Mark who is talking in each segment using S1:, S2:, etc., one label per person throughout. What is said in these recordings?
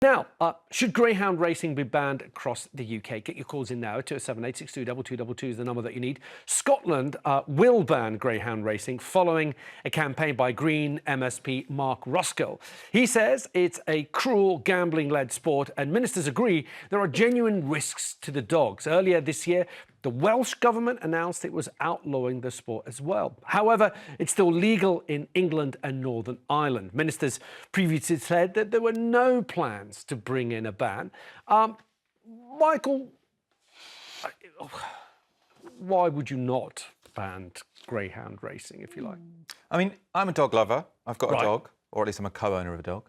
S1: Now, should greyhound racing be banned across the UK? Get your calls in now. 207 862 2222 is the number that you need. Scotland will ban greyhound racing following a campaign by Green MSP Mark Ruskell. He says it's a cruel, gambling-led sport, and ministers agree there are genuine risks to the dogs. Earlier this year, the Welsh government announced it was outlawing the sport as well. However, it's still legal in England and Northern Ireland. Ministers previously said that there were no plans to bring in a ban. Michael, why would you not ban greyhound racing, if you like?
S2: I mean, I'm a dog lover. I've got a dog, or at least I'm a co-owner of a dog.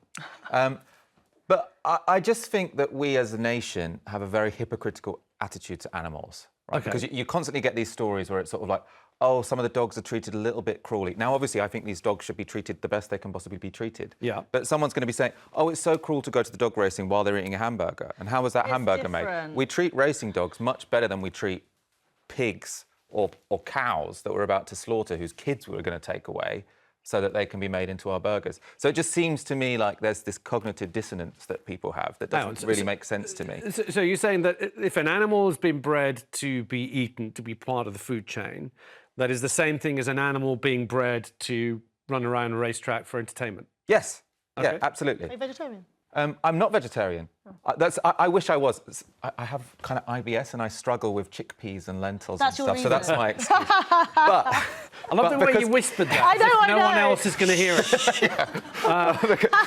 S2: But I just think that we as a nation have a very hypocritical attitude to animals. Right? Okay. Because you constantly get these stories where it's sort of like, oh, some of the dogs are treated a little bit cruelly. Now, obviously, I think these dogs should be treated the best they can possibly be treated. Yeah. But someone's going to be saying, oh, it's so cruel to go to the dog racing while they're eating a hamburger. And how was that hamburger made? We treat racing dogs much better than we treat pigs or cows that we're about to slaughter, whose kids we're going to take away, so that they can be made into our burgers. So it just seems to me like there's this cognitive dissonance that people have that doesn't really make sense to me.
S1: So you're saying that if an animal has been bred to be eaten, to be part of the food chain, that is the same thing as an animal being bred to run around a racetrack for entertainment?
S2: Yes. Okay. Yeah, absolutely.
S3: Are you vegetarian?
S2: I'm not vegetarian. I wish I was. I have kind of IBS and I struggle with chickpeas and lentils and stuff, so that's my excuse. But
S1: I love the way you whispered that. I know, no one else is going to hear it.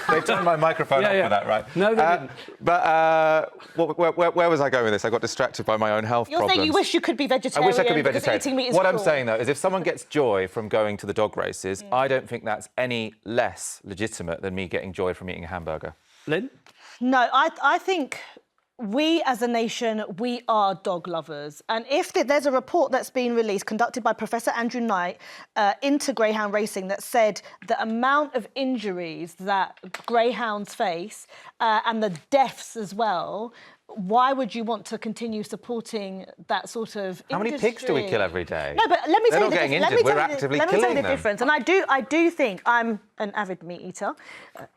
S2: They turned my microphone off for that, right?
S1: No, they didn't.
S2: But where was I going with this? I got distracted by my own health problems.
S3: You're saying you wish you could be vegetarian.
S2: I wish I could be vegetarian.
S3: Eating meat is
S2: what
S3: cruel.
S2: I'm saying, though, is if someone gets joy from going to the dog races, I don't think that's any less legitimate than me getting joy from eating a hamburger.
S1: Lynn?
S3: No, I think we as a nation, we are dog lovers. And if there's a report that's been released, conducted by Professor Andrew Knight into greyhound racing, that said the amount of injuries that greyhounds face and the deaths as well, why would you want to continue supporting that sort of industry?
S2: How many pigs do we kill every day?
S3: No, but let me tell you the difference.
S2: Let me tell you the
S3: difference. And I do think I'm an avid meat eater.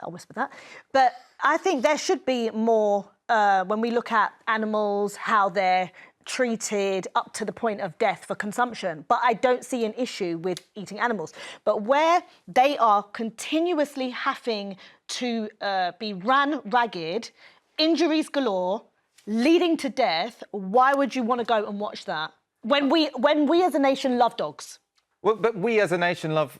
S3: I'll whisper that. But I think there should be more when we look at animals, how they're treated up to the point of death for consumption. But I don't see an issue with eating animals. But where they are continuously having to be ran ragged, injuries galore, leading to death, why would you want to go and watch that? When we as a nation love dogs.
S2: Well, but we as a nation love...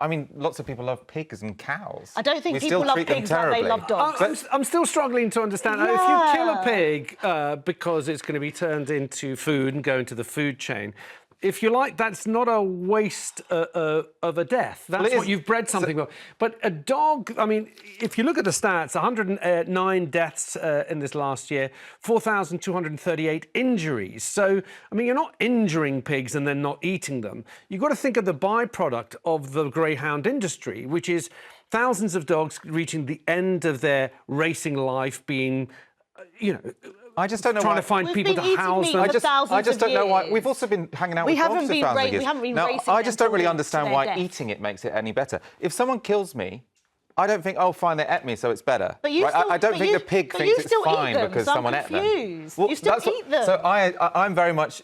S2: I mean, lots of people love pigs and cows.
S3: I don't think people love pigs like they love dogs.
S1: I'm still struggling to understand. Yeah. If you kill a pig because it's going to be turned into food and go into the food chain, if you like, that's not a waste of a death. That's what you've bred something for. But a dog, I mean, if you look at the stats, 109 deaths in this last year, 4,238 injuries. So, I mean, you're not injuring pigs and then not eating them. You've got to think of the byproduct of the greyhound industry, which is thousands of dogs reaching the end of their racing life, being,
S2: I just don't know
S1: trying to find people to house them.
S2: I just don't know why. We've also been hanging out with dogs for thousands of years.
S3: We haven't been
S2: now,
S3: racing
S2: I just don't really understand why eating it makes it any better. If someone kills me, I don't think, oh, fine, they ate me, so it's better.
S3: But you still,
S2: I don't think the pig thinks it's fine because someone ate them.
S3: Well, you still eat them.
S2: So I'm very much...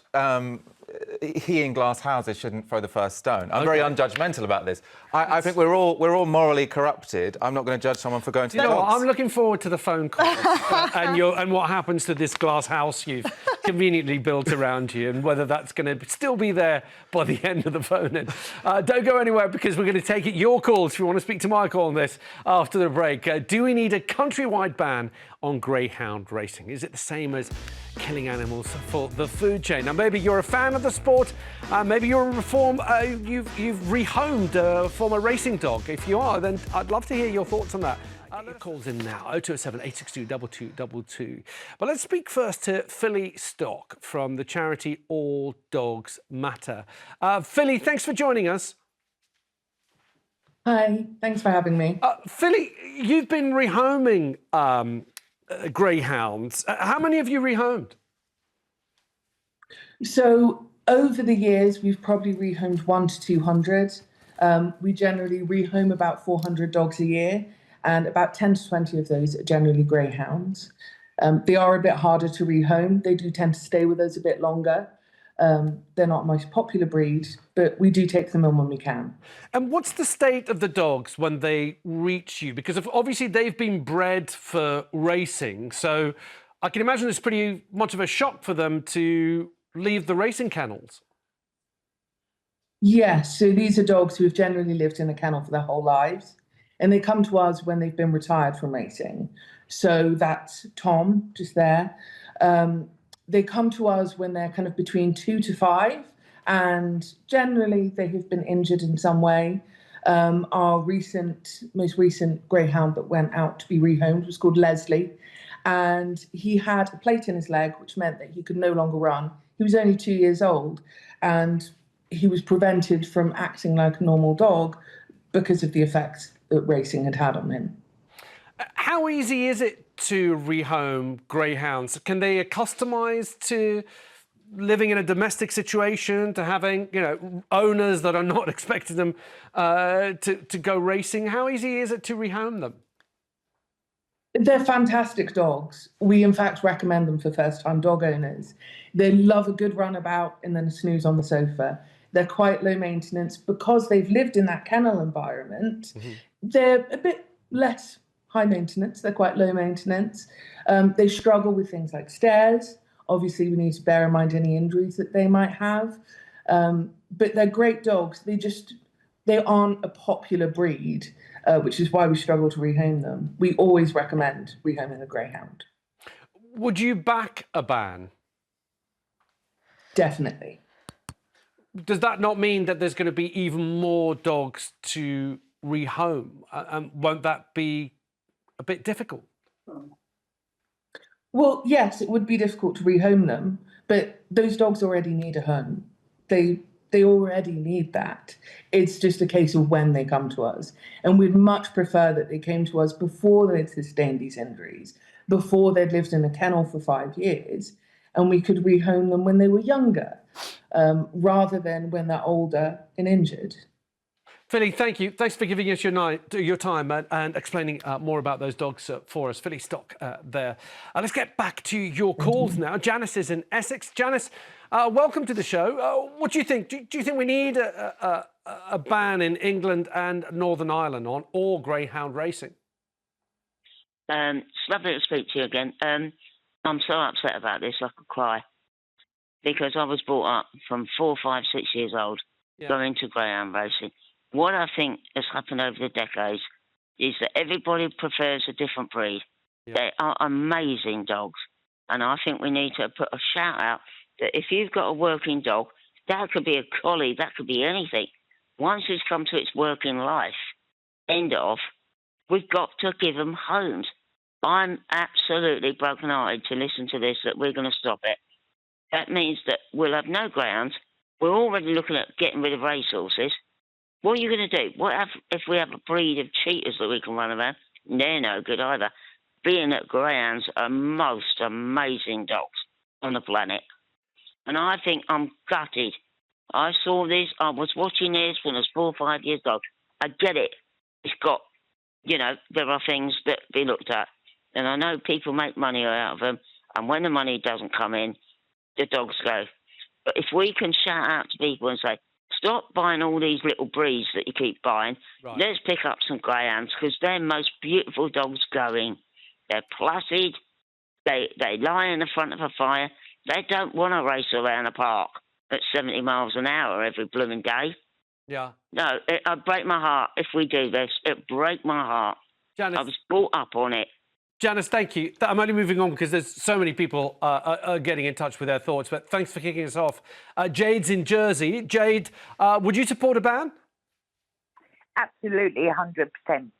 S2: he in glass houses shouldn't throw the first stone. I'm very unjudgmental about this. I think we're all morally corrupted. I'm not going to judge someone for going to the dogs.
S1: I'm looking forward to the phone call and what happens to this glass house you've conveniently built around you, and whether that's going to still be there by the end of the phone. Don't go anywhere, because we're going to take your calls if you want to speak to Michael on this after the break. Do we need a countrywide ban on greyhound racing? Is it the same as killing animals for the food chain? Now, maybe you're a fan of the sport. Maybe you're you've rehomed a former racing dog. If you are, then I'd love to hear your thoughts on that. Get your calls in now, 0207 862 2222. But let's speak first to Philly Stock from the charity All Dogs Matter. Philly, thanks for joining us.
S4: Hi, thanks for having me.
S1: Philly, you've been rehoming greyhounds. How many have you rehomed?
S4: So over the years, we've probably rehomed 100 to 200. We generally rehome about 400 dogs a year. and about 10 to 20 of those are generally greyhounds. They are a bit harder to rehome. They do tend to stay with us a bit longer. They're not the most popular breed, but we do take them in when we can.
S1: And what's the state of the dogs when they reach you? Because obviously they've been bred for racing, so I can imagine it's pretty much of a shock for them to leave the racing kennels.
S4: Yes, so these are dogs who have generally lived in a kennel for their whole lives, and they come to us when they've been retired from racing. So that's Tom, just there. They come to us when they're kind of between 2 to 5, and generally they have been injured in some way. Our most recent greyhound that went out to be rehomed was called Leslie, and he had a plate in his leg, which meant that he could no longer run. He was only 2 years old, and he was prevented from acting like a normal dog because of the effects that racing had had on him.
S1: How easy is it to rehome greyhounds? Can they accustomize to living in a domestic situation, to having, owners that are not expecting them to go racing? How easy is it to rehome them?
S4: They're fantastic dogs. We, in fact, recommend them for first-time dog owners. They love a good runabout and then a snooze on the sofa. They're quite low maintenance because they've lived in that kennel environment. Mm-hmm. They're a bit less high maintenance. They're quite low maintenance. They struggle with things like stairs. Obviously, we need to bear in mind any injuries that they might have. But they're great dogs. They aren't a popular breed, which is why we struggle to rehome them. We always recommend rehoming a greyhound.
S1: Would you back a ban?
S4: Definitely.
S1: Does that not mean that there's going to be even more dogs to rehome? Won't that be a bit difficult?
S4: Well, yes, it would be difficult to rehome them, but those dogs already need a home. They already need that. It's just a case of when they come to us. And we'd much prefer that they came to us before they'd sustained these injuries, before they'd lived in a kennel for 5 years, and we could rehome them when they were younger, rather than when they're older and injured.
S1: Philly, thank you. Thanks for giving us your time and explaining more about those dogs for us. Philly Stock there. Let's get back to your calls now. Janice is in Essex. Janice, welcome to the show. What do you think? Do you think we need a ban in England and Northern Ireland on all greyhound racing?
S5: It's lovely to speak to you again. I'm so upset about this, I could cry. Because I was brought up from 4, 5, 6 years old, going to greyhound racing. What I think has happened over the decades is that everybody prefers a different breed. Yeah. They are amazing dogs. And I think we need to put a shout out that if you've got a working dog, that could be a collie, that could be anything. Once it's come to its working life, end of, we've got to give them homes. I'm absolutely broken-hearted to listen to this, that we're going to stop it. That means that we'll have no grounds. We're already looking at getting rid of racehorses. What are you going to do? What if we have a breed of cheaters that we can run around? They're no good either. Being that greyhounds are most amazing dogs on the planet. And I think I'm gutted. I saw this. I was watching this when I was 4 or 5 years old. I get it. It's got, there are things that be looked at. And I know people make money out of them. And when the money doesn't come in, the dogs go. But if we can shout out to people and say, stop buying all these little breeds that you keep buying. Right. Let's pick up some greyhounds because they're most beautiful dogs going. They're placid. They lie in the front of a fire. They don't want to race around a park at 70 miles an hour every blooming day.
S1: Yeah.
S5: No, it'd break my heart if we do this. It'd break my heart.
S1: Janice,
S5: I was brought up on it.
S1: Janice, thank you. I'm only moving on because there's so many people are getting in touch with their thoughts, but thanks for kicking us off. Jade's in Jersey. Jade, would you support a ban?
S6: Absolutely, 100%.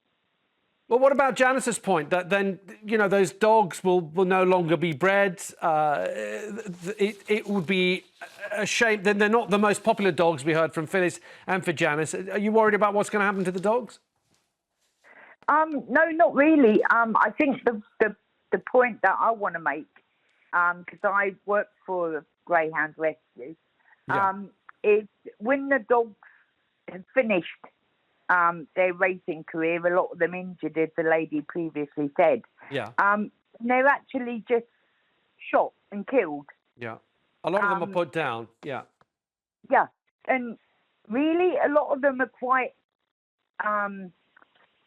S1: Well, what about Janice's point that then, those dogs will no longer be bred? It would be a shame. Then they're not the most popular dogs, we heard from Phyllis and for Janice. Are you worried about what's going to happen to the dogs?
S6: No, not really. I think the point that I want to make, because I work for the Greyhound Rescue, is when the dogs have finished their racing career, a lot of them injured, as the lady previously said.
S1: Yeah.
S6: They're actually just shot and killed.
S1: Yeah. A lot of them are put down. Yeah.
S6: Yeah. And really, a lot of them are quite,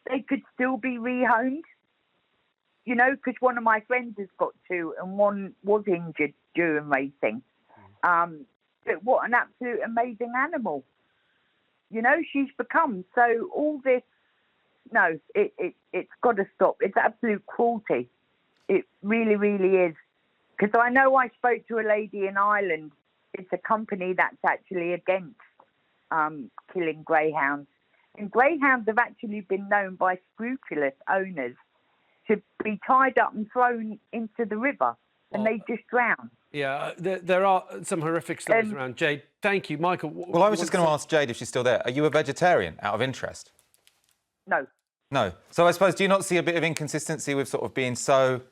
S6: they could still be rehomed. You know, because one of my friends has got two and one was injured during racing. But what an absolute amazing animal. You know, she's become. So all this, no, it's got to stop. It's absolute cruelty. It really, really is. Because I know I spoke to a lady in Ireland. It's a company that's actually against killing greyhounds. And greyhounds have actually been known by scrupulous owners to be tied up and thrown into the river, and they just drown.
S1: Yeah, there are some horrific stories around. Jade, thank you. Michael?
S2: Well, I was just going to ask Jade if she's still there. Are you a vegetarian, out of interest?
S6: No.
S2: No. So I suppose, do you not see a bit of inconsistency with sort of being so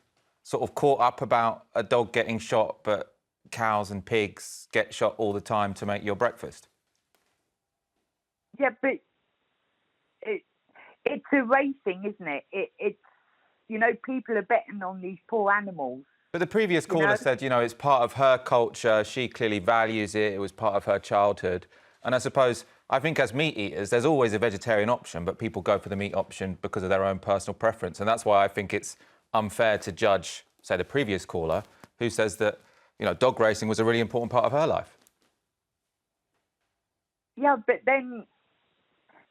S2: sort of caught up about a dog getting shot, but cows and pigs get shot all the time to make your breakfast?
S6: Yeah, but it's a racing, isn't it? It's, you know, people are betting on these poor animals.
S2: But the previous caller said, you know, it's part of her culture. She clearly values it. It was part of her childhood. And I suppose, I think as meat eaters, there's always a vegetarian option, but people go for the meat option because of their own personal preference. And that's why I think it's unfair to judge, say, the previous caller, who says that, you know, dog racing was a really important part of her life.
S6: Yeah, but then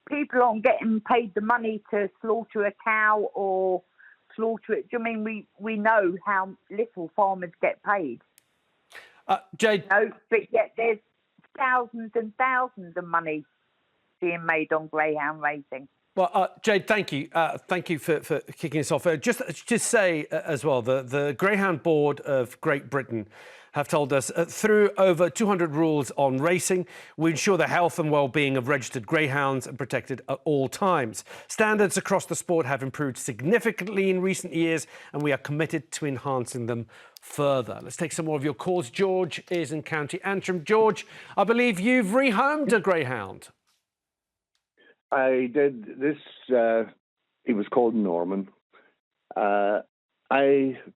S6: people aren't getting paid the money to slaughter a cow or slaughter it. I mean, we know how little farmers get paid.
S1: Jade.
S6: You know, but yet there's thousands and thousands of money being made on greyhound racing.
S1: Well, Jade, thank you. Thank you for kicking us off. Just say as well, the Greyhound Board of Great Britain have told us through over 200 rules on racing, we ensure the health and well-being of registered greyhounds and protected at all times. Standards across the sport have improved significantly in recent years, and we are committed to enhancing them further. Let's take some more of your calls. George is in County Antrim. George, I believe you've rehomed a greyhound.
S7: I did this. He was called Norman. I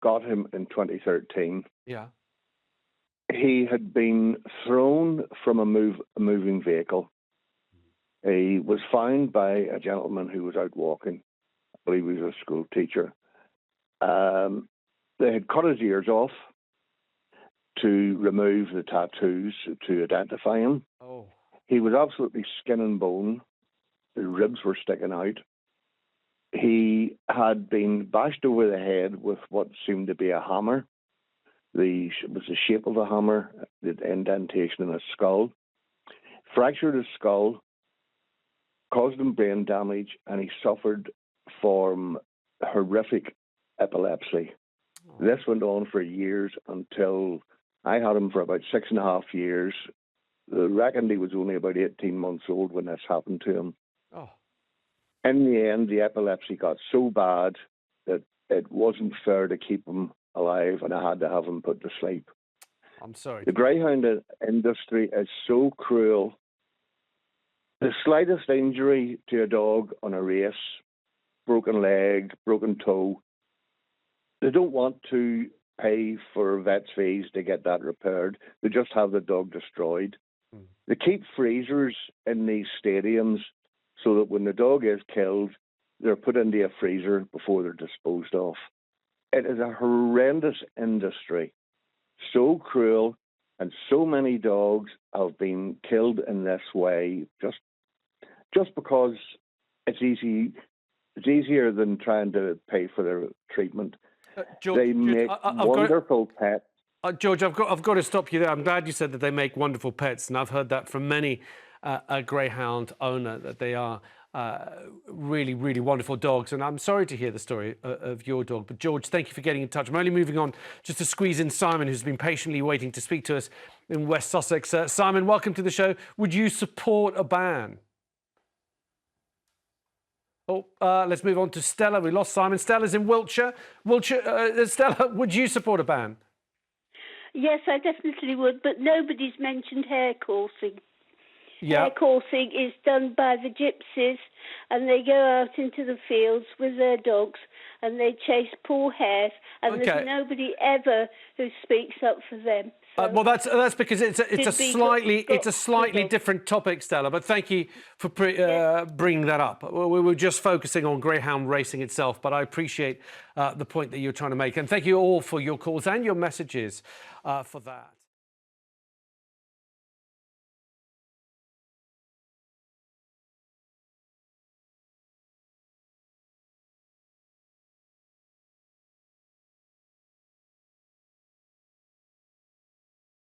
S7: got him in 2013.
S1: Yeah.
S7: He had been thrown from a moving vehicle. He was found by a gentleman who was out walking. I believe he was a school teacher. They had cut his ears off to remove the tattoos to identify him.
S1: Oh.
S7: He was absolutely skin and bone. His ribs were sticking out. He had been bashed over the head with what seemed to be a hammer. It was the shape of a hammer, the indentation in his skull. Fractured his skull, caused him brain damage, and he suffered from horrific epilepsy. Oh. This went on for years until I had him for about 6.5 years. They reckoned he was only about 18 months old when this happened to him.
S1: Oh.
S7: In the end, the epilepsy got so bad that it wasn't fair to keep him alive, and I had to have him put to sleep.
S1: I'm sorry.
S7: The greyhound industry is so cruel. The slightest injury to a dog on a race, broken leg, broken toe, they don't want to pay for vet's fees to get that repaired. They just have the dog destroyed. They keep freezers in these stadiums so that when the dog is killed, they're put into a freezer before they're disposed of. It is a horrendous industry, so cruel, and so many dogs have been killed in this way just because it's easier than trying to pay for their treatment.
S1: George,
S7: they make wonderful pets.
S1: George, I've got to stop you there. I'm glad you said that they make wonderful pets, and I've heard that from many a greyhound owner, that they are really, really wonderful dogs. And I'm sorry to hear the story of your dog. But George, thank you for getting in touch. I'm only moving on just to squeeze in Simon, who's been patiently waiting to speak to us in West Sussex. Simon, welcome to the show. Would you support a ban? Oh, let's move on to Stella. We lost Simon. Stella's in Wiltshire. Stella, would you support a ban?
S8: Yes, I definitely would, but nobody's mentioned hair coursing.
S1: Yeah.
S8: Hare coursing is done by the gypsies, and they go out into the fields with their dogs and they chase poor hares, and
S1: Okay.
S8: there's nobody ever who speaks up for them. So
S1: Well, that's because it's a slightly
S8: got
S1: different topic, Stella. But thank you for bringing that up. We were just focusing on greyhound racing itself, but I appreciate the point that you're trying to make, and thank you all for your calls and your messages for that.